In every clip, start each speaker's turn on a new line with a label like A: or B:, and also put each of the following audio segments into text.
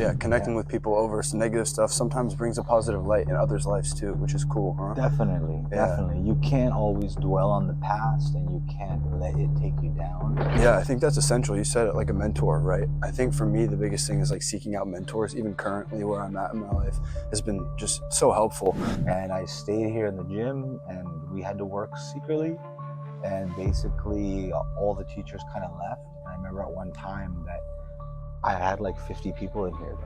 A: Yeah, connecting with people over some negative stuff sometimes brings a positive light in others' lives too, which is cool, huh?
B: Definitely. You can't always dwell on the past, and you can't let it take you down.
A: Yeah, I think that's essential. You said it, like a mentor, right? I think for me the biggest thing is like seeking out mentors. Even currently where I'm at in my life has been just so helpful.
B: And I stayed here in the gym, and we had to work secretly, and basically all the teachers kind of left. And I remember at one time that I had like 50 people in here.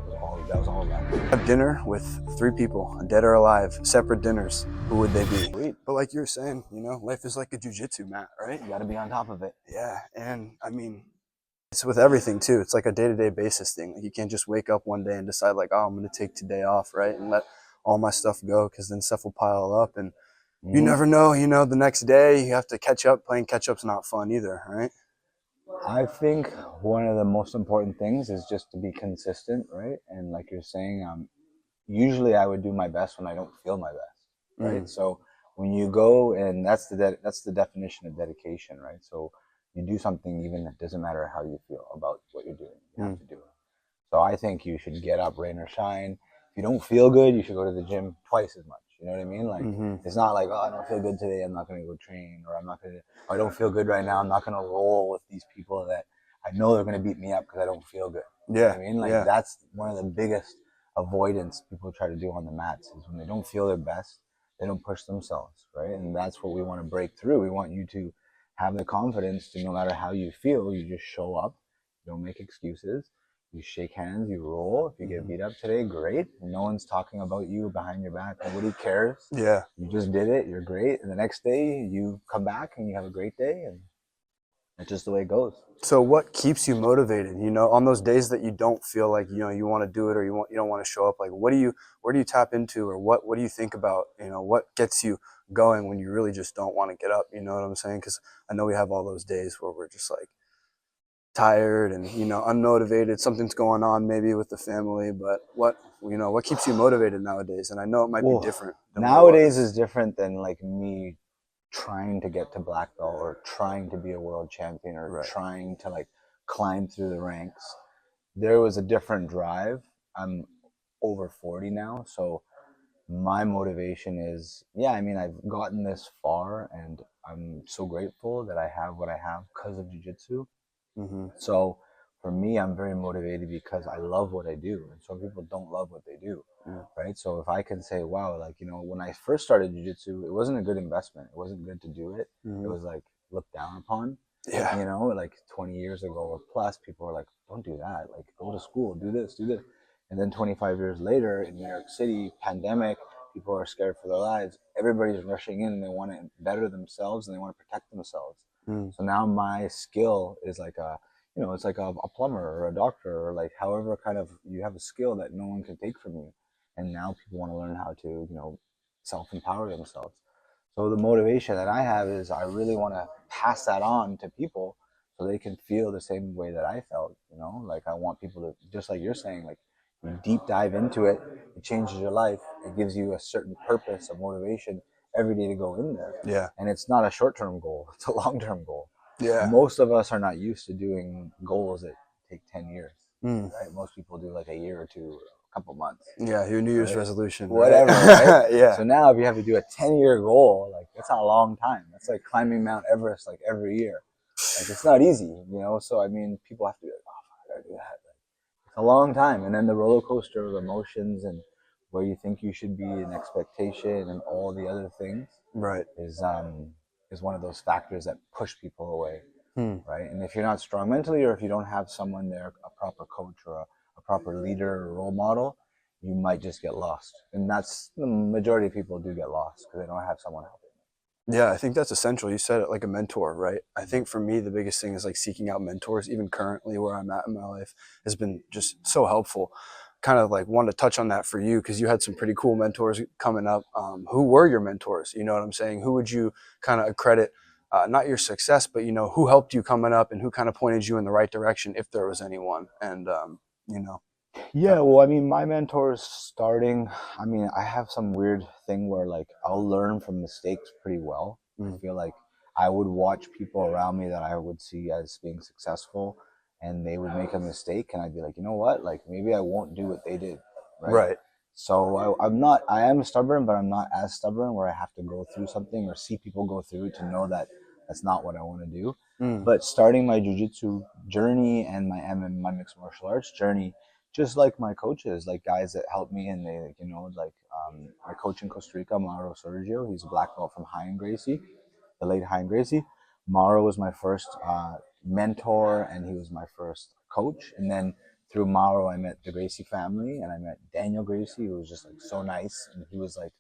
B: That was all left.
A: Have dinner with 3 people, dead or alive, separate dinners. Who would they be?
B: Sweet.
A: But like you're saying, you know, life is like a jiu-jitsu mat, right?
B: You got to be on top of it.
A: Yeah, and I mean, it's with everything too. It's like a day-to-day basis thing. Like you can't just wake up one day and decide like, oh, I'm going to take today off, right? And let all my stuff go, because then stuff will pile up, and you never know, you know, the next day you have to catch up. Playing catch up's not fun either, right?
B: I think one of the most important things is just to be consistent, right? And like you're saying, usually I would do my best when I don't feel my best, right? So when you go, and that's the definition of dedication, right? So you do something even it doesn't matter how you feel about what you're doing. You have to do it. So I think you should get up, rain or shine. If you don't feel good, you should go to the gym twice as much. You know what I mean? Like it's not like, oh, I don't feel good today, I'm not going to go train, or I don't feel good right now, I'm not going to roll with these people that I know they're going to beat me up because I don't feel good.
A: Yeah.
B: You know what I mean? Like that's one of the biggest avoidance people try to do on the mats is when they don't feel their best, they don't push themselves, right? And that's what we want to break through. We want you to have the confidence to, no matter how you feel, you just show up, you don't make excuses. You shake hands, you roll. If you get beat up today, great. No one's talking about you behind your back. Nobody cares.
A: Yeah.
B: You just did it. You're great. And the next day, you come back and you have a great day. And that's just the way it goes.
A: So what keeps you motivated, you know, on those days that you don't feel like, you know, you want to do it, or you don't want to show up? Like, where do you tap into, or what do you think about, you know, what gets you going when you really just don't want to get up? You know what I'm saying? Because I know we have all those days where we're just like tired and, you know, unmotivated. Something's going on maybe with the family, but what keeps you motivated nowadays? And I know it might be different.
B: Nowadays is different than like me trying to get to black belt, or trying to be a world champion, or trying to like climb through the ranks. There was a different drive. I'm over 40 now, so my motivation is, I've gotten this far, and I'm so grateful that I have what I have because of jiu-jitsu. So for me, I'm very motivated because I love what I do, and some people don't love what they do, right? So if I can say, wow, like, you know, when I first started jiu-jitsu, it wasn't a good investment. It wasn't good to do it. It was like looked down upon.
A: Yeah.
B: You know, like 20 years ago or plus, people were like, don't do that. Like, go to school, do this, do this. And then 25 years later in New York City, pandemic, people are scared for their lives. Everybody's rushing in and they want to better themselves and they want to protect themselves. So now my skill is like it's like a plumber or a doctor, or like however kind of you have a skill that no one can take from you. And now people want to learn how to, you know, self-empower themselves. So the motivation that I have is I really want to pass that on to people so they can feel the same way that I felt, you know, like I want people to, just like you're saying, like you deep dive into it, it changes your life. It gives you a certain purpose, a motivation every day to go in there.
A: Yeah.
B: And it's not a short-term goal, it's a long-term goal.
A: Yeah.
B: Most of us are not used to doing goals that take 10 years, right? Most people do like a year or two, or a couple months.
A: Yeah, your New Year's resolution.
B: Whatever, right?
A: Yeah.
B: So now if you have to do a 10-year goal, like that's not a long time. That's like climbing Mount Everest like every year. Like it's not easy, you know? So, I mean, people have to be like, oh, I gotta do that. Like, it's a long time. And then the roller coaster of emotions and where you think you should be, and expectation and all the other things is one of those factors that push people away, right? And if you're not strong mentally, or if you don't have someone there, a proper coach or a proper leader or role model, you might just get lost. And that's the majority of people do get lost because they don't have someone helping them.
A: Yeah, I think that's essential. You said it, like a mentor, right? I think for me, the biggest thing is like seeking out mentors. Even currently where I'm at in my life has been just so helpful. Kind of like wanted to touch on that for you, because you had some pretty cool mentors coming up. Who were your mentors? You know what I'm saying? Who would you kind of accredit, not your success, but, you know, who helped you coming up and who kind of pointed you in the right direction, if there was anyone? And, you know.
B: Yeah, well, I mean, my mentors starting, I mean, I have some weird thing where like I'll learn from mistakes pretty well. I feel like I would watch people around me that I would see as being successful, and they would make a mistake, and I'd be like, you know what, like maybe I won't do what they did, right?
A: Right.
B: So I am stubborn, but I'm not as stubborn where I have to go through something or see people go through it to know that that's not what I want to do. But starting my jiu-jitsu journey and my mixed martial arts journey, just like my coaches, like guys that helped me, and they, you know, like my coach in Costa Rica, Mauro Sergio, he's a black belt from Gracie, the late Gracie. Mauro was my first mentor, and he was my first coach. And then through Mauro, I met the Gracie family, and I met Daniel Gracie, who was just like so nice, and he was like,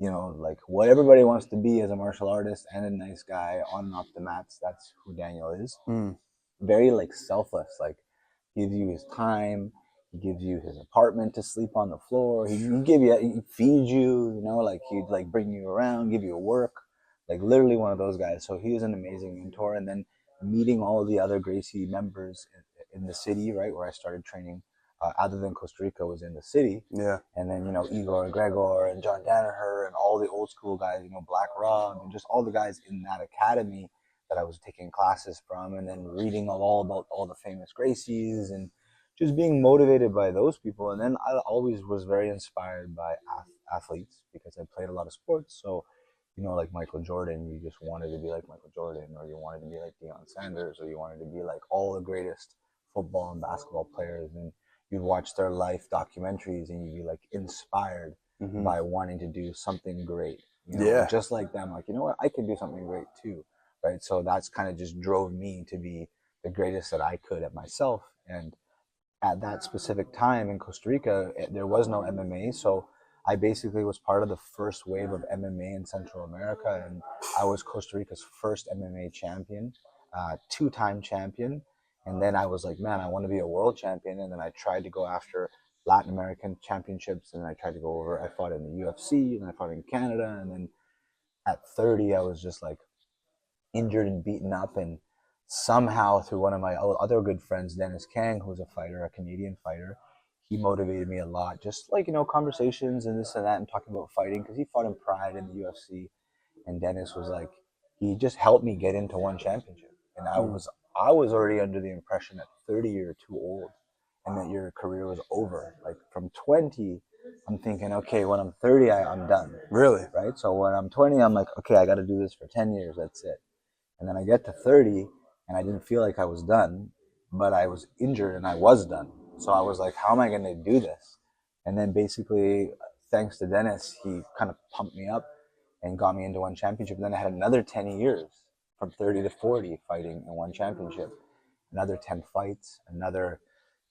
B: you know, like what everybody wants to be as a martial artist and a nice guy on and off the mats. That's who Daniel is. Very like selfless, like gives you his time. He gives you his apartment to sleep on the floor. He feed you, you know, like he'd like bring you around, give you work, like literally one of those guys. So he was an amazing mentor. And then meeting all the other Gracie members in the city, right, where I started training, other than Costa Rica, was in the city.
A: Yeah.
B: And then, you know, Igor Gregor and John Danaher and all the old school guys, you know, Black Rob, and just all the guys in that academy that I was taking classes from, and then reading all about all the famous Gracies, and just being motivated by those people. And then I always was very inspired by athletes because I played a lot of sports. So, you know, like Michael Jordan, you just wanted to be like Michael Jordan, or you wanted to be like Deion Sanders, or you wanted to be like all the greatest football and basketball players. And you'd watch their life documentaries, and you'd be like inspired by wanting to do something great. You know, just like them, like, you know what, I can do something great too, right? So that's kind of just drove me to be the greatest that I could at myself. And at that specific time in Costa Rica, there was no MMA. So I basically was part of the first wave of MMA in Central America. And I was Costa Rica's first MMA champion, two-time champion. And then I was like, man, I want to be a world champion. And then I tried to go after Latin American championships. And I tried to go over, I fought in the UFC, and I fought in Canada. And then at 30, I was just like injured and beaten up. And somehow through one of my other good friends, Dennis Kang, who's a fighter, a Canadian fighter, he motivated me a lot. Just like, you know, conversations and this and that, and talking about fighting, because he fought in Pride in the UFC. And Dennis was like, he just helped me get into one championship. And I was already under the impression that 30 you're too old, and that your career was over. Like from 20, I'm thinking, okay, when I'm 30, I'm done.
A: Really?
B: Right? So when I'm 20, I'm like, okay, I got to do this for 10 years. That's it. And then I get to 30, and I didn't feel like I was done, but I was injured and I was done. So I was like, how am I going to do this? And then basically, thanks to Dennis, he kind of pumped me up and got me into one championship. And then I had another 10 years from 30 to 40 fighting in one championship, another 10 fights, another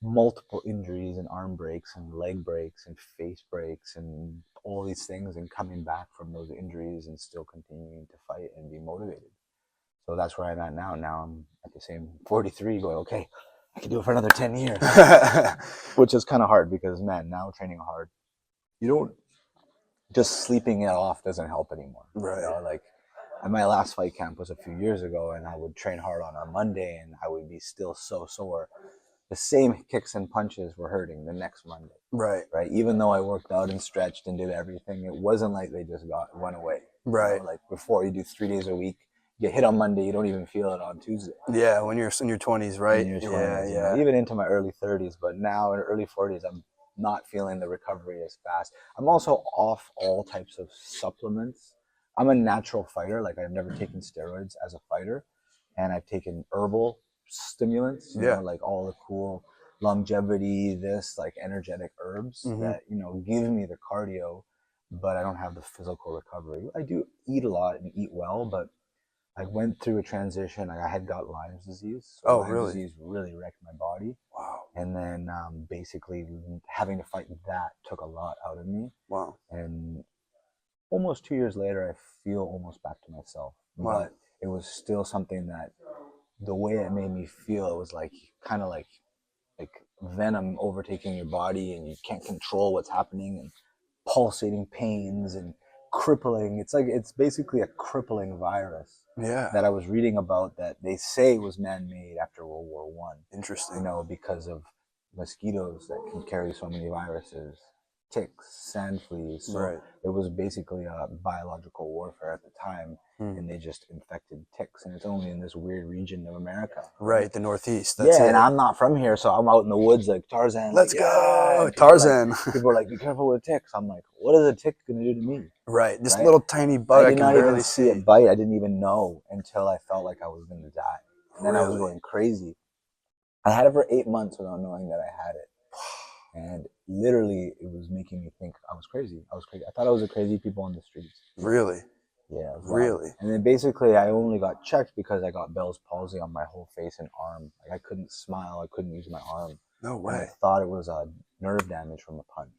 B: multiple injuries and arm breaks and leg breaks and face breaks and all these things, and coming back from those injuries and still continuing to fight and be motivated. So that's where I'm at now. Now I'm at the same 43 going, okay, I can do it for another 10 years, which is kind of hard because, man, now training hard, you don't, just sleeping it off doesn't help anymore.
A: Right.
B: You know, like my last fight camp was a few years ago, and I would train hard on a Monday and I would be still so sore. The same kicks and punches were hurting the next Monday.
A: Right.
B: Right. Even though I worked out and stretched and did everything, it wasn't like they just went away.
A: Right.
B: You know, like before, you do 3 days a week. You get hit on Monday, you don't even feel it on Tuesday.
A: Yeah, when you're in your 20s, right?
B: In your 20s, yeah. Even into my early 30s, but now in early 40s, I'm not feeling the recovery as fast. I'm also off all types of supplements. I'm a natural fighter. Like, I've never taken steroids as a fighter, and I've taken herbal stimulants, you know, like all the cool longevity, like energetic herbs that, you know, give me the cardio, but I don't have the physical recovery. I do eat a lot and eat well, but I went through a transition. I had got Lyme's disease. So Lyme's disease really wrecked my body. Wow. And then basically having to fight that took a lot out of me. Wow. And almost 2 years later, I feel almost back to myself. Wow. But it was still something that, the way it made me feel, it was like kind of like venom overtaking your body, and you can't control what's happening, and pulsating pains and crippling. It's basically a crippling virus. Yeah. That I was reading about, that they say was man-made after World War I. Interesting. You know, because of mosquitoes that can carry so many viruses. ticks, sand fleas. So
A: Right.
B: it was basically a biological warfare at the time, and they just infected ticks, and it's only in this weird region of America.
A: Right, the Northeast. That's
B: Yeah,
A: it.
B: and I'm not from here, so I'm out in the woods like Tarzan.
A: Let's
B: like,
A: go,
B: and people are
A: Tarzan.
B: Like, people are like, "Be careful with ticks." I'm like, "What is a tick gonna do to me?"
A: Right, this
B: Right?
A: little tiny bug
B: I
A: I
B: did
A: can
B: not
A: barely
B: even see it
A: see.
B: bite. I didn't even know until I felt like I was gonna die, and then I was
A: Really?
B: going crazy. I had it for 8 months without knowing that I had it. And literally, it was making me think I was crazy. I was crazy. I thought I was the crazy people on the streets.
A: Really?
B: Yeah, it was wild.
A: Really?
B: And then basically, I only got checked because I got Bell's palsy on my whole face and arm. Like I couldn't smile. I couldn't use my arm.
A: No
B: And I
A: way.
B: thought it was nerve damage from a punch.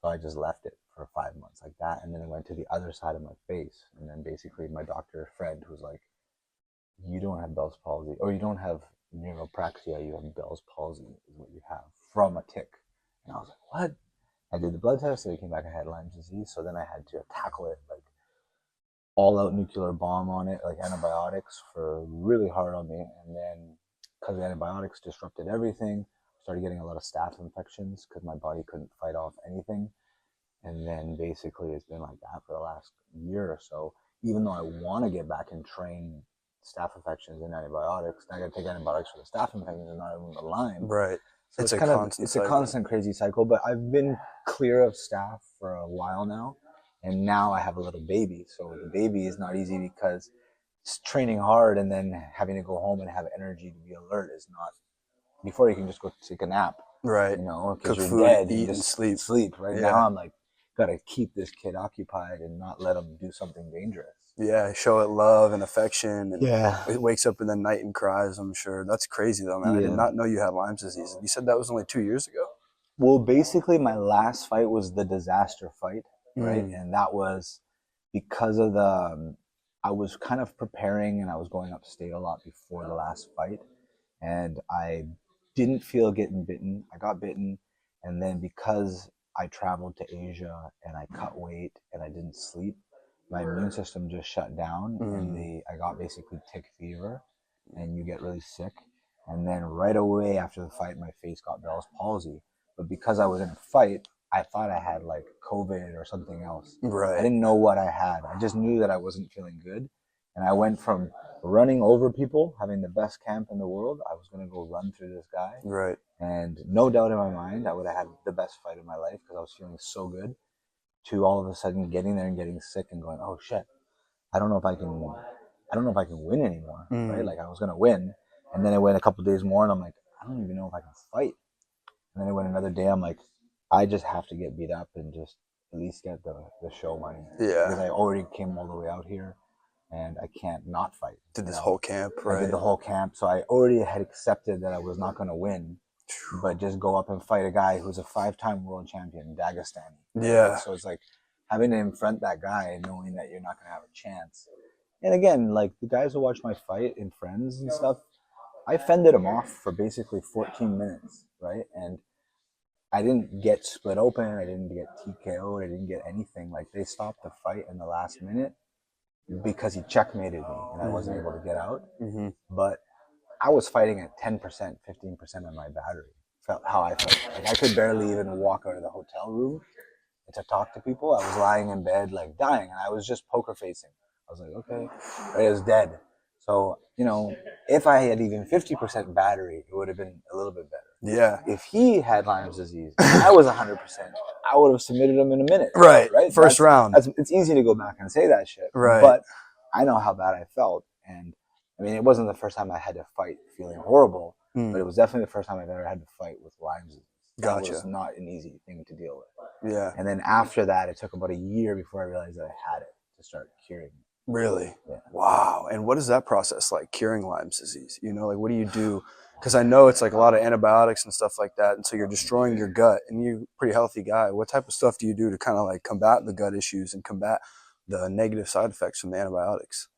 B: So I just left it for 5 months like that. And then it went to the other side of my face. And then basically, my doctor friend was like, "You don't have Bell's palsy, or you don't have neuropraxia. You have Bell's palsy is what you have from a tick." And I was like, "What?" I did the blood test, so it came back I had Lyme disease. So then I had to tackle it like all out nuclear bomb on it, like antibiotics for really hard on me. And then because the antibiotics disrupted everything, I started getting a lot of staph infections because my body couldn't fight off anything. And then basically it's been like that for the last year or so. Even though I want to get back and train staph infections and antibiotics, I got to take antibiotics for the staph infections and not even the Lyme.
A: Right.
B: So
A: It's
B: a constant crazy cycle, but I've been clear of staph for a while now, and now I have a little baby. So the baby is not easy because it's training hard and then having to go home and have energy to be alert is not. Before you can just go take a nap,
A: Right.
B: because
A: Cook
B: you're
A: food,
B: dead,
A: eat,
B: and
A: and
B: just
A: sleep.
B: Right
A: Yeah.
B: now, I'm like, gotta keep this kid occupied and not let him do something dangerous.
A: Yeah, show it love and affection, and
B: Yeah.
A: it wakes up in the night and cries, I'm sure. That's crazy though, man. I did
B: Yeah.
A: not know you had Lyme disease. You said that was only 2 years ago.
B: Well, basically, my last fight was the disaster fight, right?
A: Mm.
B: And that was because of I was kind of preparing and I was going upstate a lot before the last fight. And I didn't feel getting bitten. I got bitten. And then because I traveled to Asia and I cut weight and I didn't sleep, my immune system just shut down. And I got basically tick fever and you get really sick. And then right away after the fight, my face got Bell's palsy. But because I was in a fight, I thought I had like COVID or something else.
A: Right.
B: I didn't know what I had. I just knew that I wasn't feeling good. And I went from running over people, having the best camp in the world. I was going to go run through this guy.
A: Right.
B: And no doubt in my mind, I would have had the best fight of my life because I was feeling so good. To all of a sudden getting there and getting sick and going, "Oh shit, I don't know if I can win anymore." Right? Like I was going to win. And then I went a couple days more and I'm like, I don't even know if I can fight. And then I went another day. I'm like, I just have to get beat up and just at least get the show money.
A: Yeah.
B: Because I already came all the way out here, and I can't not fight.
A: Did this whole camp, right?
B: I did the whole camp, so I already had accepted that I was not going to win, but just go up and fight a guy who's a 5-time world champion, Dagestani.
A: Yeah.
B: So it's like having to confront that guy and knowing that you're not going to have a chance. And again, like the guys who watch my fight and friends and stuff, I fended them off for basically 14 minutes, right? And I didn't get split open. I didn't get TKO'd. I didn't get anything. Like they stopped the fight in the last minute because he checkmated me and I wasn't able to get out.
A: Mm-hmm.
B: But I was fighting at 10%, 15% of my battery. Felt how I felt. Like I could barely even walk out of the hotel room to talk to people. I was lying in bed like dying, and I was just poker facing. I was like, okay, I was dead. So, if I had even 50% battery, it would have been a little bit better.
A: Yeah.
B: If he had Lyme's disease and I was 100%, I would have submitted him in a minute.
A: Right.
B: Right.
A: First round.
B: It's easy to go back and say that shit.
A: Right.
B: But I know how bad I felt. And I mean, it wasn't the first time I had to fight feeling horrible, but it was definitely the first time I've ever had to fight with Lyme's disease.
A: Gotcha.
B: That was not an easy thing to deal with.
A: Yeah.
B: And then after that, it took about a year before I realized that I had it to start curing it.
A: Really?
B: Yeah.
A: Wow. And what is that process like, curing Lyme's disease? Like what do you do? Because I know it's like a lot of antibiotics and stuff like that. And so you're destroying your gut, and you're a pretty healthy guy. What type of stuff do you do to kind of like combat the gut issues and combat the negative side effects from the antibiotics?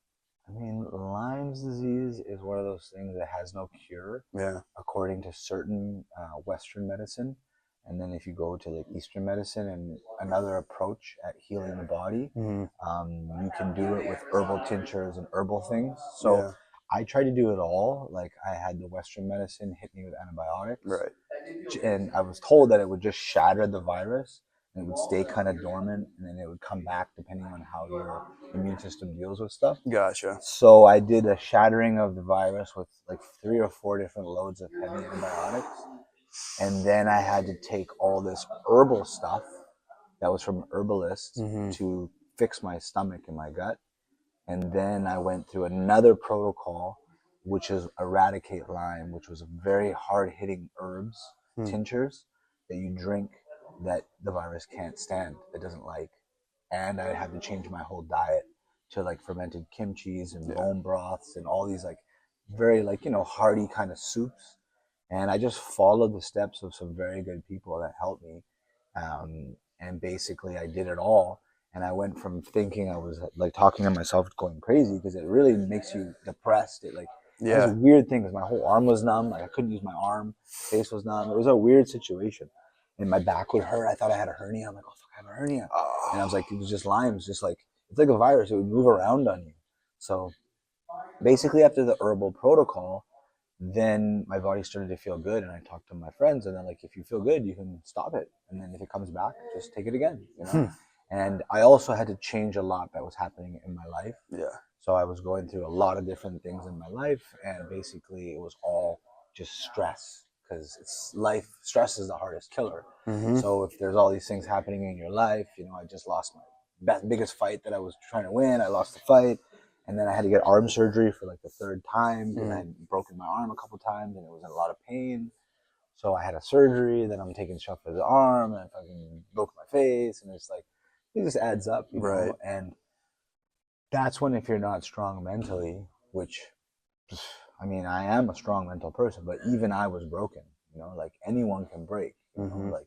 B: I mean, Lyme's disease is one of those things that has no cure, according to certain Western medicine. And then if you go to like Eastern medicine and another approach at healing the body, you can do it with herbal tinctures and herbal things. So I tried to do it all. Like I had the Western medicine hit me with antibiotics.
A: Right.
B: And I was told that it would just shatter the virus and it would stay kind of dormant, and then it would come back depending on how your immune system deals with stuff.
A: Gotcha.
B: So I did a shattering of the virus with like 3 or 4 different loads of heavy antibiotics. And then I had to take all this herbal stuff that was from herbalists to fix my stomach and my gut. And then I went through another protocol, which is eradicate Lyme, which was very hard-hitting herbs, tinctures that you drink that the virus can't stand, it doesn't like. And I had to change my whole diet to like fermented kimchis and bone broths and all these like very like, you know, hearty kind of soups. And I just followed the steps of some very good people that helped me. And basically I did it all. And I went from thinking I was like talking to myself going crazy because it really makes you depressed. It like, it was a weird thing because my whole arm was numb. Like I couldn't use my arm, face was numb. It was a weird situation. And my back would hurt. I thought I had a hernia. I'm like, oh, fuck, I have a hernia. And I was like, it was just Lyme. It's just like, it's like a virus. It would move around on you. So basically after the herbal protocol, then my body started to feel good. And I talked to my friends and they're like, if you feel good, you can stop it. And then if it comes back, just take it again, you know? And I also had to change a lot that was happening in my life.
A: Yeah.
B: So I was going through a lot of different things in my life. And basically it was all just stress. Because it's life, stress is the hardest killer. So if there's all these things happening in your life, you know, I just lost my biggest fight that I was trying to win. I lost the fight, and then I had to get arm surgery for like the 3rd time. And I had broken my arm a couple times, and it was in a lot of pain. So I had a surgery. Then I'm taking stuff for the arm, and I fucking broke my face, and it's like it just adds up, you know? And that's when if you're not strong mentally, which. I mean, I am a strong mental person, but even I was broken, you know, like anyone can break, you know, like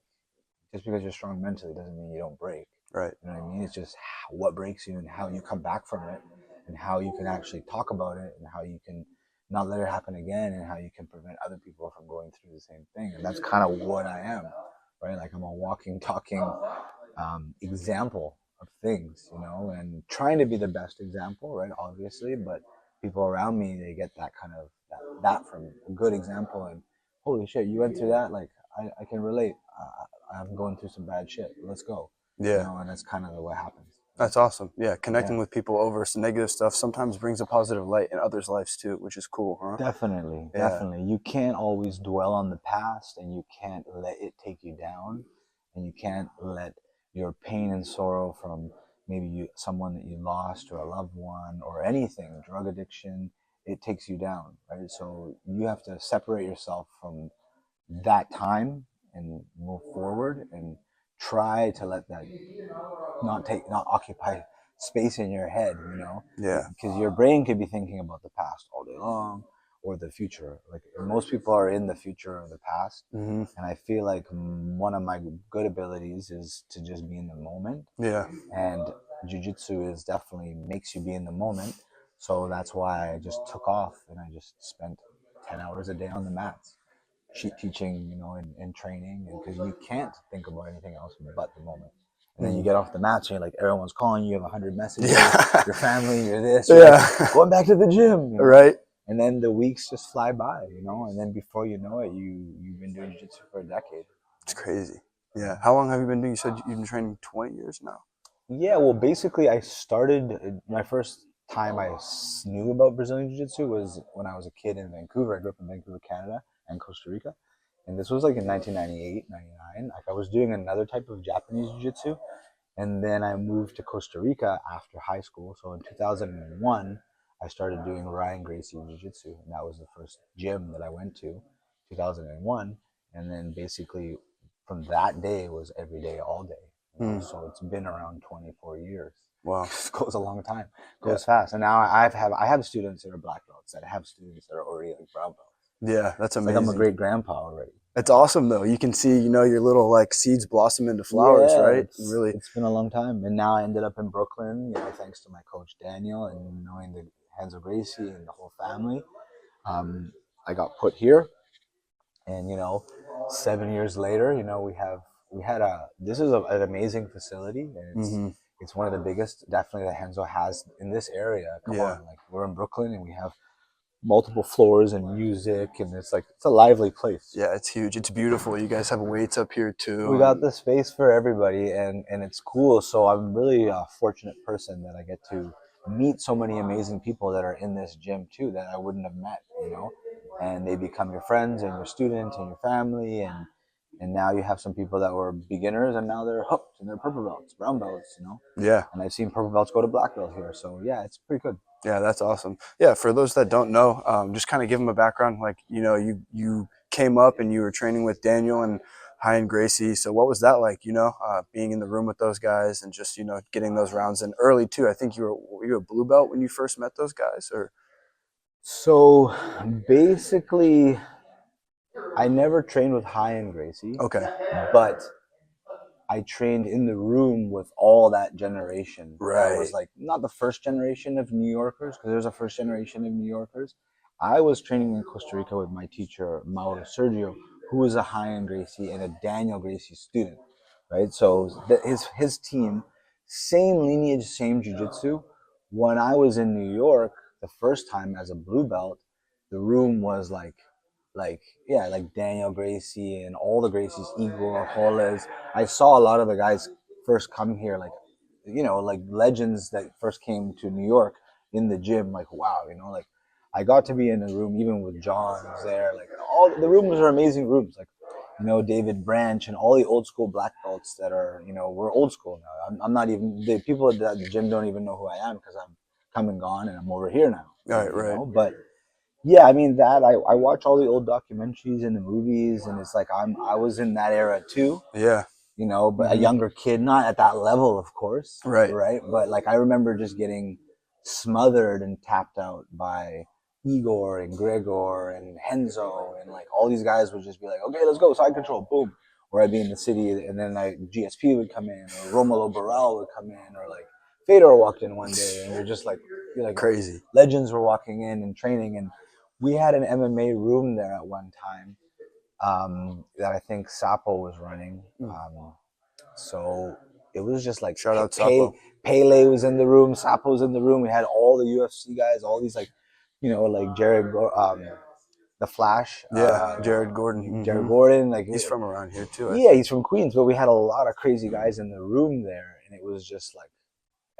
B: just because you're strong mentally doesn't mean you don't break.
A: Right.
B: You know what I mean? It's just what breaks you and how you come back from it and how you can actually talk about it and how you can not let it happen again and how you can prevent other people from going through the same thing. And that's kind of what I am, right? Like I'm a walking, talking example of things, you know, and trying to be the best example, right? Obviously, but people around me, they get that kind of that from a good example. And holy shit, you went through that. Like I can relate. I'm going through some bad shit. Let's go.
A: Yeah.
B: You know, and that's kind of what happens.
A: That's awesome. Yeah, connecting with people over some negative stuff sometimes brings a positive light in others' lives too, which is cool, huh?
B: Definitely. You can't always dwell on the past, and you can't let it take you down, and you can't let your pain and sorrow from maybe someone that you lost or a loved one or anything, drug addiction, it takes you down, right? So you have to separate yourself from that time and move forward and try to let that not occupy space in your head, you know?
A: Yeah.
B: Because your brain could be thinking about the past all day long or the future. Like most people are in the future or the past. And I feel like one of my good abilities is to just be in the moment.
A: Yeah.
B: And jiu-jitsu is definitely makes you be in the moment. So that's why I just took off and I just spent 10 hours a day on the mats, teaching, you know, and training, because you can't think about anything else but the moment. And then you get off the mats and you're like, everyone's calling you, have 100 messages, your family, you're this, you're like, going back to the gym, you know?
A: Right.
B: And then the weeks just fly by, you know, and then before you know it, you've been doing jiu-jitsu for a decade.
A: It's crazy. Yeah. How long have you been doing? You said you've been training 20 years now.
B: Yeah, well, basically, I started my first time I knew about Brazilian Jiu-Jitsu was when I was a kid in Vancouver. I grew up in Vancouver, Canada, and Costa Rica. And this was like in 1998, 99. Like I was doing another type of Japanese Jiu-Jitsu. And then I moved to Costa Rica after high school. So in 2001, I started doing Ryan Gracie Jiu-Jitsu. And that was the first gym that I went to, 2001. And then basically from that day was every day, all day. So it's been around 24 years.
A: Wow.
B: It goes a long time. It goes fast. And now I have students that are black belts, that have students that are already like brown belts.
A: Yeah, that's amazing.
B: Like I'm a great grandpa already.
A: It's awesome though. You can see, you know, your little like seeds blossom into flowers, right?
B: It's been a long time. And now I ended up in Brooklyn, you know, thanks to my coach Daniel and knowing the Renzo Gracie and the whole family. I got put here, and you know, 7 years later, you know, this is an amazing facility, and it's one of the biggest definitely that Renzo has in this area. Come on, like we're in Brooklyn and we have multiple floors and music, and it's a lively place.
A: Yeah, it's huge. It's beautiful. You guys have weights up here too.
B: We got the space for everybody, and it's cool. So I'm really a fortunate person that I get to meet so many amazing people that are in this gym too that I wouldn't have met, and they become your friends and your students and your family, and now you have some people that were beginners and now they're hooked and they're purple belts, brown belts.
A: Yeah.
B: And I've seen purple belts go to black belt here, so yeah, it's pretty good.
A: Yeah, that's awesome. Yeah, for those that don't know, just kind of give them a background. Like, you came up and you were training with Daniel and Gracie. So what was that like, being in the room with those guys and just, getting those rounds in early too? I think were you a blue belt when you first met those guys, or?
B: So basically, I never trained with Gracie.
A: Okay.
B: But I trained in the room with all that generation.
A: Right.
B: That was like not the first generation of New Yorkers, because there's a first generation of New Yorkers. I was training in Costa Rica with my teacher, Mauro Sergio, who was a Gracie and a Daniel Gracie student, right? So his team, same lineage, same jiu-jitsu. When I was in New York the first time as a blue belt, the room was like Daniel Gracie and all the Gracies, Igor, Holles. I saw a lot of the guys first come here, like legends that first came to New York in the gym. Like, wow, I got to be in a room even with John was there. Like, all the rooms are amazing rooms. Like, David Branch and all the old school black belts that are, we're old school now. I'm not even, the people at the gym don't even know who I am because I'm come and gone and I'm over here now.
A: Right.
B: But yeah, I mean that I watch all the old documentaries and the movies, and it's like I was in that era too.
A: Yeah.
B: But a younger kid, not at that level, of course.
A: Right.
B: But like I remember just getting smothered and tapped out by Igor and Gregor and Henzo, and like all these guys would just be like, okay, let's go, side control, boom. Or I'd be in the city, and then GSP would come in, or Romulo Barral would come in, or like Fedor walked in one day, and you're like
A: crazy.
B: Legends were walking in and training, and we had an MMA room there at one time that I think Sapo was running. So it was just like
A: shout out Sapo.
B: Pele was in the room, Sapo was in the room. We had all the UFC guys, all these like Jared, the Flash.
A: Jared Gordon.
B: Jared Gordon, like
A: he's from around here too.
B: He's from Queens, but we had a lot of crazy guys in the room there, and it was just like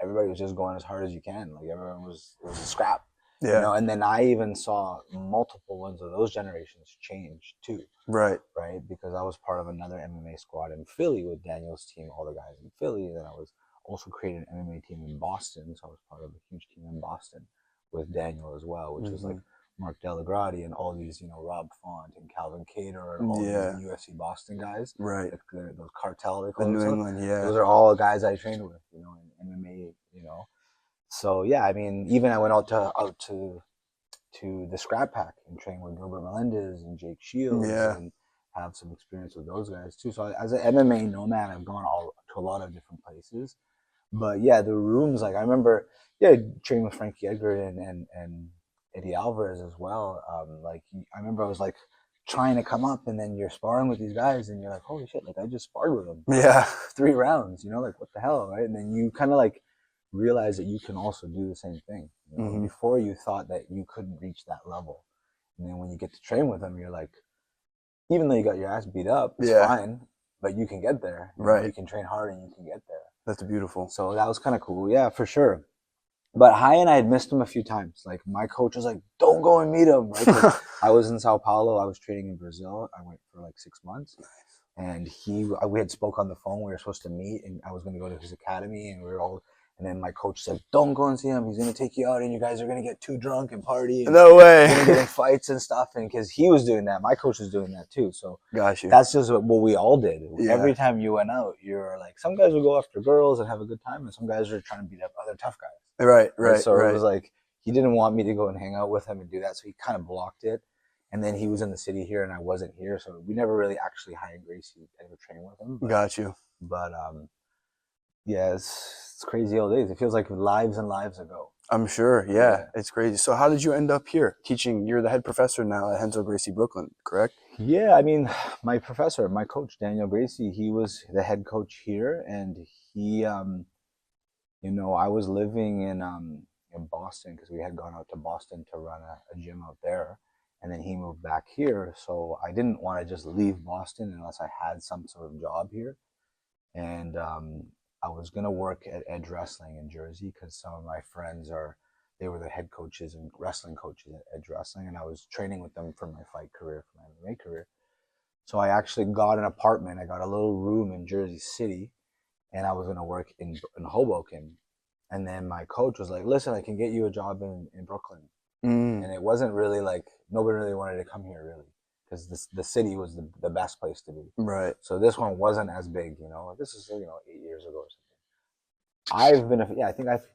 B: everybody was just going as hard as you can. Like everyone it was a scrap.
A: Yeah.
B: And then I even saw multiple ones of those generations change too.
A: Right.
B: Because I was part of another MMA squad in Philly with Daniel's team, all the guys in Philly. And then I was also creating an MMA team in Boston. So I was part of a huge team in Boston with Daniel as well, which was like Mark Delagrati and all these, Rob Font and Calvin Cater and all these UFC Boston guys.
A: Right.
B: Those cartel, they
A: call the New England,
B: Those are all guys I trained with, in MMA, So yeah, I mean, even I went out to the Scrap Pack and train with Gilbert Melendez and Jake Shields and have some experience with those guys too. So as an MMA nomad, I've gone to a lot of different places. But yeah, the rooms, like I remember, training with Frankie Edgar and Eddie Alvarez as well. I remember I was like trying to come up, and then you're sparring with these guys, and you're like, holy shit, like I just sparred with them.
A: Yeah.
B: 3 rounds, like what the hell, right? And then you kind of like realize that you can also do the same thing. Before you thought that you couldn't reach that level, and then when you get to train with them, you're like, even though you got your ass beat up, it's fine, but you can get there.
A: Right.
B: You can train hard and you can get there.
A: That's beautiful.
B: So that was kind of cool. Yeah, for sure. But and I had missed him a few times. Like my coach was like, "Don't go and meet him." Right? I was in Sao Paulo. I was training in Brazil. I went for like 6 months, and we had spoke on the phone. We were supposed to meet, and I was going to go to his academy, and we were all. And then my coach said, "Don't go and see him. He's going to take you out, and you guys are going to get too drunk and party. And
A: no way.
B: You're going to get in fights and stuff." And because he was doing that, my coach was doing that too. So
A: got you.
B: That's just what we all did.
A: Yeah.
B: Every time you went out, you're like, some guys would go after girls and have a good time, and some guys are trying to beat up other tough guys.
A: Right.
B: So it was like he didn't want me to go and hang out with him and do that, so he kind of blocked it. And then he was in the city here, and I wasn't here, so we never really actually Gracie ever trained with him.
A: Got you.
B: But yeah, it's crazy old days. It feels like lives and lives ago.
A: I'm sure. Yeah, it's crazy. So how did you end up here teaching? You're the head professor now at Renzo Gracie Brooklyn, correct?
B: Yeah, I mean, my coach, Daniel Gracie, he was the head coach here, and he, I was living in Boston because we had gone out to Boston to run a gym out there. And then he moved back here. So I didn't want to just leave Boston unless I had some sort of job here. And I was going to work at Edge Wrestling in Jersey because some of my friends they were the head coaches and wrestling coaches at Edge Wrestling. And I was training with them for my fight career, for my MMA career. So I actually got an apartment. I got a little room in Jersey City, and I was going to work in Hoboken. And then my coach was like, listen, I can get you a job in Brooklyn. And it wasn't really like, nobody really wanted to come here really, because the city was the best place to be.
A: Right.
B: So this one wasn't as big, you know. This is, 8 years ago or something. I think I've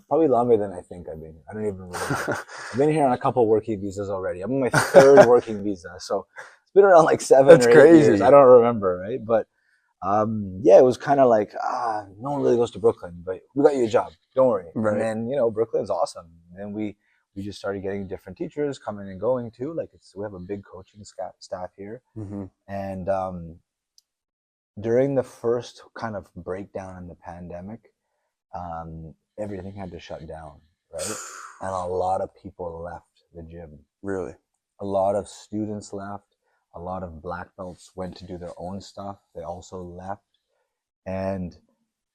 B: probably longer than I think I've been. I don't even remember. I've been here on a couple working visas already. I'm on my third working visa. So it's been around like 7
A: That's
B: or 8
A: crazy.
B: years. I don't remember, right? But it was kind of like, no one really goes to Brooklyn, but we got you a job. Don't worry.
A: Right.
B: And then, Brooklyn's awesome. And then we just started getting different teachers coming and going too. Like we have a big coaching staff here.
A: Mm-hmm.
B: And during the first kind of breakdown in the pandemic, everything had to shut down, right? And a lot of people left the gym.
A: Really?
B: A lot of students left. A lot of black belts went to do their own stuff. They also left. And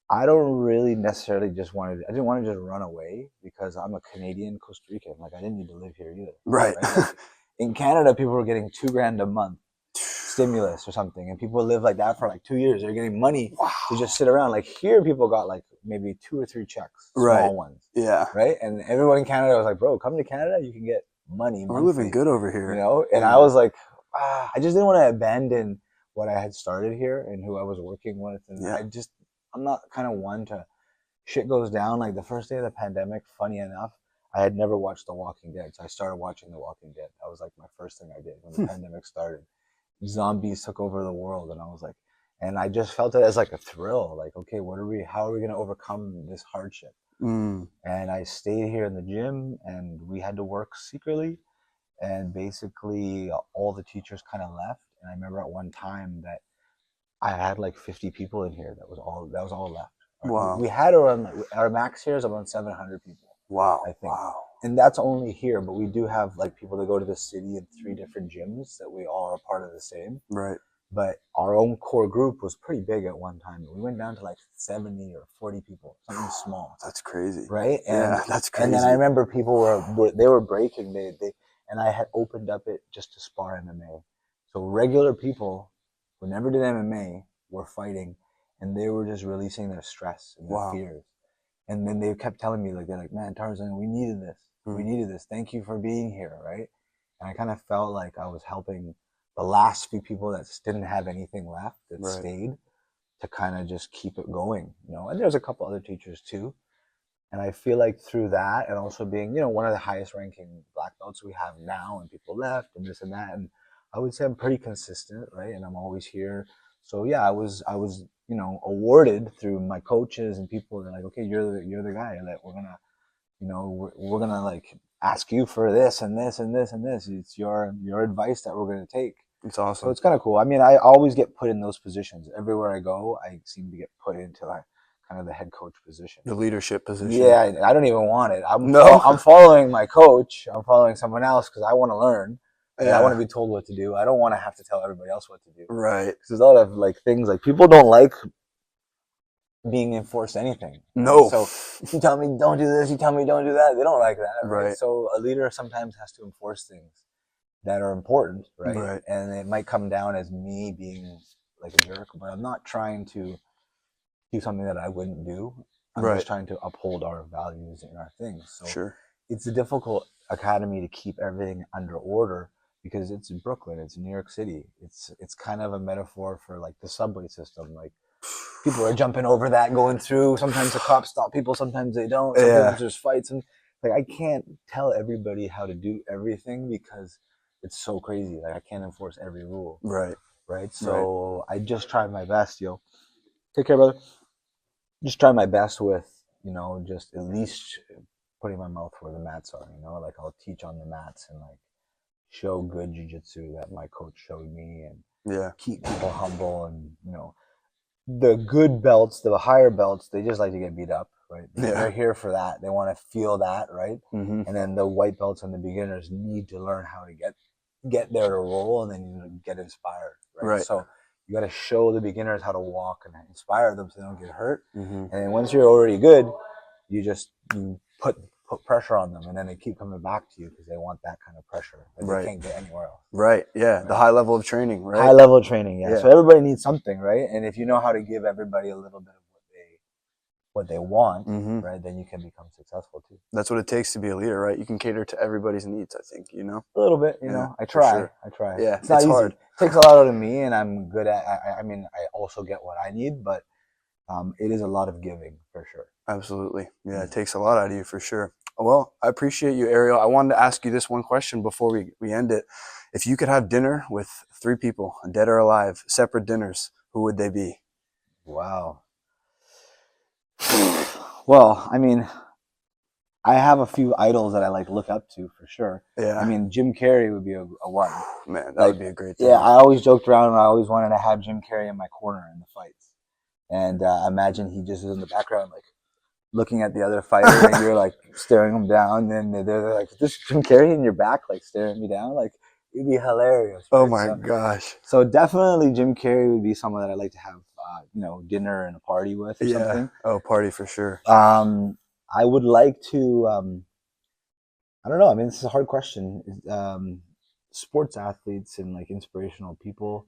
B: I don't really necessarily I didn't want to just run away because I'm a Canadian, Costa Rican. Like, I didn't need to live here either.
A: Right.
B: Like, in Canada, people were getting $2,000 a month stimulus or something, and people live like that for like 2 years. They're getting money to just sit around. Like, here, people got like maybe 2 or 3 checks, small ones.
A: Yeah.
B: Right. And everyone in Canada was like, bro, come to Canada, you can get money.
A: We're living good over here.
B: And I was like, I just didn't want to abandon what I had started here and who I was working with. And I'm not kind of one to, shit goes down. Like the first day of the pandemic, funny enough, I had never watched The Walking Dead. So I started watching The Walking Dead. That was like my first thing I did when the pandemic started. Zombies took over the world. And I was like, and I just felt it as like a thrill. Like, okay, how are we going to overcome this hardship? And I stayed here in the gym, and we had to work secretly. And basically all the teachers kind of left. And I remember at one time that I had like 50 people in here. That was all left.
A: Wow.
B: We had our max here is about 700 people.
A: Wow.
B: I think.
A: Wow.
B: And that's only here, but we do have like people that go to the city in 3 different gyms that we all are part of the same.
A: Right.
B: But our own core group was pretty big at one time. We went down to like 70 or 40 people, something small.
A: That's crazy.
B: Right? And,
A: that's crazy.
B: And then I remember people were breaking. And I had opened up it just to spar MMA. So regular people who never did MMA were fighting, and they were just releasing their stress and their fears. And then they kept telling me, they're like, man, Tarzan, we needed this. We needed this. Thank you for being here, right? And I kind of felt like I was helping the last few people that didn't have anything left, that stayed, to kind of just keep it going, And there's a couple other teachers too. And I feel like through that, and also being, one of the highest ranking black belts we have now, and people left and this and that, and I would say I'm pretty consistent, right? And I'm always here. So yeah, I was, awarded through my coaches and people. They're like, okay, you're the guy that we're gonna, we're gonna like ask you for this and this and this and this. It's your advice that we're gonna take.
A: It's awesome.
B: So it's kind of cool. I mean, I always get put in those positions. Everywhere I go, I seem to get put into like kind of the head coach position.
A: The leadership position.
B: Yeah, I don't even want it. I'm following my coach. I'm following someone else because I want to learn. Yeah. I want to be told what to do. I don't want to have to tell everybody else what to do.
A: Right.
B: Because there's a lot of like things like people don't like being enforced anything.
A: No.
B: So you tell me don't do this, you tell me don't do that. They don't like that.
A: Right.
B: So a leader sometimes has to enforce things that are important, right?
A: Right.
B: And it might come down as me being like a jerk, but I'm not trying to do something that I wouldn't do. I'm just trying to uphold our values and our things. So it's a difficult academy to keep everything under order because it's in Brooklyn, it's in New York City. It's kind of a metaphor for like the subway system. Like people are jumping over that, going through. Sometimes the cops stop people, sometimes they don't. Sometimes there's fights, and like I can't tell everybody how to do everything because it's so crazy. Like I can't enforce every rule. Right. So I just try my best, Take care, brother. Just try my best with, just at least putting my mouth where the mats are, like I'll teach on the mats and like show good jiu-jitsu that my coach showed me and keep people humble. And, the good belts, the higher belts, they just like to get beat up. right? They're here for that. They want to feel that, right?
A: Mm-hmm.
B: And then the white belts and the beginners need to learn how to get there to roll, and then get inspired, right? So you got to show the beginners how to walk and inspire them so they don't get hurt.
A: Mm-hmm.
B: And then once you're already good, you put pressure on them, and then they keep coming back to you because they want that kind of pressure that they can't get anywhere else.
A: Right. Yeah. Right. The high level of training, right?
B: High level of training, yeah. So everybody needs something, right? And if you know how to give everybody a little bit of what they want, right, then you can become successful too.
A: That's what it takes to be a leader, right? You can cater to everybody's needs, I think, you know?
B: A little bit, you know. I try.
A: Sure.
B: Yeah.
A: It's not hard.
B: It takes a lot out of me, and I'm good at, I mean, I also get what I need, but it is a lot of giving for sure.
A: Absolutely. Yeah, it takes a lot out of you for sure. Well, I appreciate you, Ariel. I wanted to ask you this one question before we end it. If you could have dinner with 3 people, dead or alive, separate dinners, who would they be?
B: Wow. Well, I mean, I have a few idols that I look up to for sure.
A: Yeah.
B: I mean, Jim Carrey would be a one.
A: Man, that would be a great thing.
B: Yeah, I always joked around and I always wanted to have Jim Carrey in my corner in the fights. And imagine he just is in the background, looking at the other fighter, and you're staring him down, and they're like, "Is this Jim Carrey in your back, staring me down?" It'd be hilarious. Right?
A: Oh my gosh.
B: So definitely Jim Carrey would be someone that I'd like to have, dinner and a party with or something.
A: Oh, party for sure.
B: I would like to, I don't know. I mean, this is a hard question. Sports athletes and inspirational people,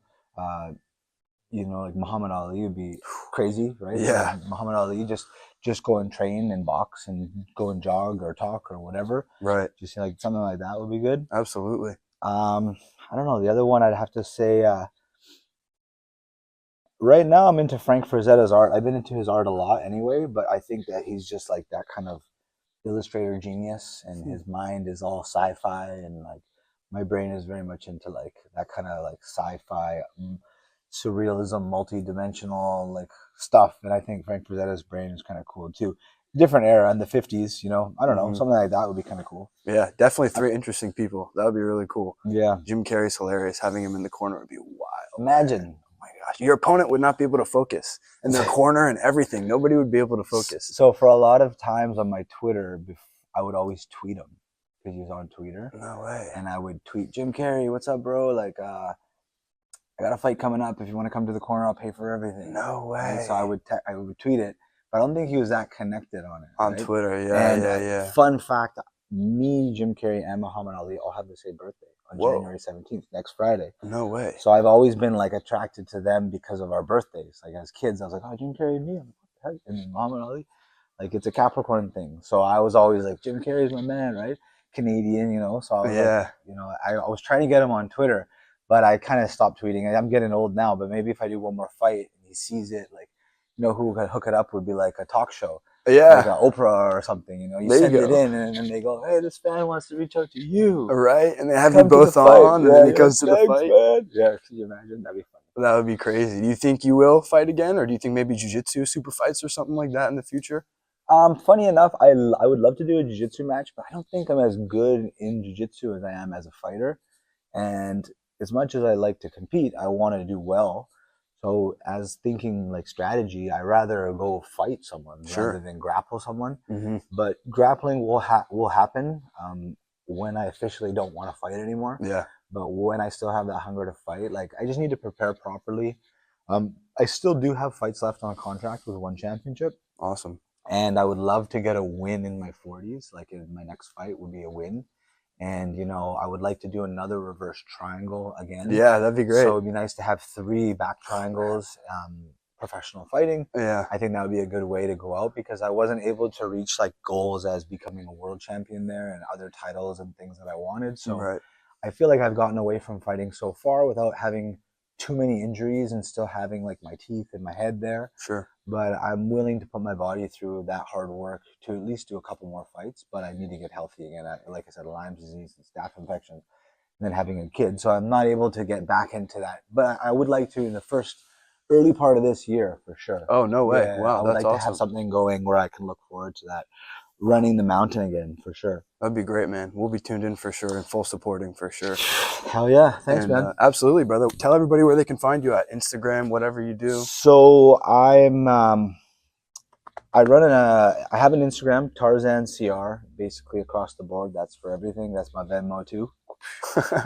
B: Muhammad Ali would be crazy, right?
A: Yeah.
B: Muhammad Ali just go and train and box and go and jog or talk or whatever.
A: Right.
B: Just something like that would be good.
A: Absolutely.
B: I don't know. The other one I'd have to say, right now I'm into Frank Frazetta's art. I've been into his art a lot anyway, but I think that he's just that kind of illustrator genius, and his mind is all sci-fi, and my brain is very much into that kind of sci-fi surrealism, multi-dimensional stuff, and I think Frank Frazetta's brain is kind of cool too. Different era in the 50s, I don't know, something like that would be kind of cool.
A: Yeah, definitely 3 interesting people. That would be really cool.
B: Yeah.
A: Jim Carrey's hilarious. Having him in the corner would be wild.
B: Imagine.
A: Man. Oh my gosh. Your opponent would not be able to focus in their corner and everything. Nobody would be able to focus.
B: So for a lot of times on my Twitter, I would always tweet him because he was on Twitter.
A: No way.
B: And I would tweet, "Jim Carrey, what's up, bro? I got a fight coming up. If you want to come to the corner, I'll pay for everything."
A: No way.
B: And so I would tweet it, but I don't think he was that connected on it.
A: On
B: right?
A: Twitter, yeah,
B: and
A: yeah.
B: Fun fact, me, Jim Carrey, and Muhammad Ali all have the same birthday on January 17th, next Friday.
A: No way.
B: So I've always been attracted to them because of our birthdays. As kids, I was like, "Oh, Jim Carrey and me." I'm like, "What the heck?" And then Muhammad Ali, it's a Capricorn thing. So I was always Jim Carrey's my man, right? Canadian, So I was I was trying to get him on Twitter, but I kind of stopped tweeting. I'm getting old now, but maybe if I do one more fight and he sees it, who could hook it up would be a talk show.
A: Yeah.
B: Oprah or something, You send it in and then they go, "Hey, this fan wants to reach out to you."
A: Right? And they have you both on, and then he comes to the fight.
B: Man. Yeah, can you imagine? That'd be fun.
A: That would be crazy. Do you think you will fight again, or do you think maybe jiu-jitsu super fights or something like that in the future?
B: Funny enough, I would love to do a jiu-jitsu match, but I don't think I'm as good in jiu-jitsu as I am as a fighter. And as much as I like to compete, I want to do well. So as thinking strategy, I rather go fight someone rather than grapple someone.
A: Mm-hmm.
B: But grappling will happen when I officially don't want to fight anymore.
A: Yeah.
B: But when I still have that hunger to fight, I just need to prepare properly. I still do have fights left on contract with one championship.
A: Awesome.
B: And I would love to get a win in my 40s. In my next fight would be a win. And, I would like to do another reverse triangle again.
A: Yeah, that'd be great.
B: So it'd be nice to have 3 back triangles, professional fighting.
A: Yeah.
B: I think that would be a good way to go out because I wasn't able to reach goals as becoming a world champion there and other titles and things that I wanted. So I feel like I've gotten away from fighting so far without having too many injuries and still having my teeth and my head there.
A: Sure.
B: But I'm willing to put my body through that hard work to at least do a couple more fights. But I need to get healthy again. Like I said, Lyme disease and staph infection, and then having a kid. So I'm not able to get back into that. But I would like to in the early part of this year for sure.
A: Oh, no way.
B: Yeah,
A: Wow,
B: I would
A: that's
B: like
A: awesome.
B: to have something going where I can look forward to that. Running the mountain again for sure.
A: That'd be great, man. We'll be tuned in for sure and full supporting for sure.
B: Hell yeah. Thanks, man.
A: Absolutely, brother. Tell everybody where they can find you at Instagram, whatever you do.
B: So I'm I have an Instagram, Tarzan CR, basically across the board. That's for everything. That's my Venmo too,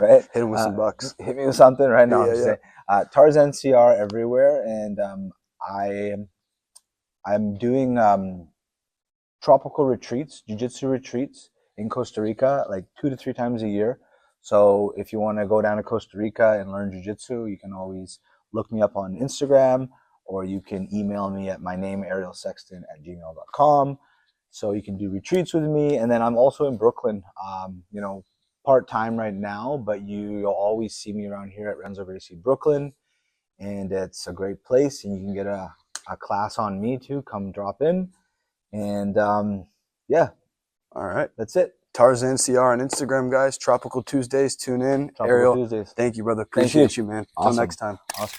B: right?
A: Hit him with some bucks.
B: Hit me with something right now.
A: Yeah,
B: I'm just
A: yeah.
B: saying. Tarzan CR everywhere, and I'm doing tropical retreats, jiu-jitsu retreats in Costa Rica, like 2 to 3 times a year. So if you want to go down to Costa Rica and learn jiu-jitsu, you can always look me up on Instagram, or you can email me at my name, arielsexton@gmail.com. So you can do retreats with me. And then I'm also in Brooklyn, part-time right now, but you'll always see me around here at Renzo Gracie Brooklyn. And it's a great place, and you can get a class on me too. Come drop in. And yeah,
A: All right.
B: that's it.
A: Tarzan CR on Instagram, guys. Tropical Tuesdays. Tune in.
B: Tropical
A: Ariel,
B: Tuesdays.
A: thank you, brother.
B: Thank you.
A: Appreciate you, man. Till
B: Awesome.
A: next time.
B: Awesome.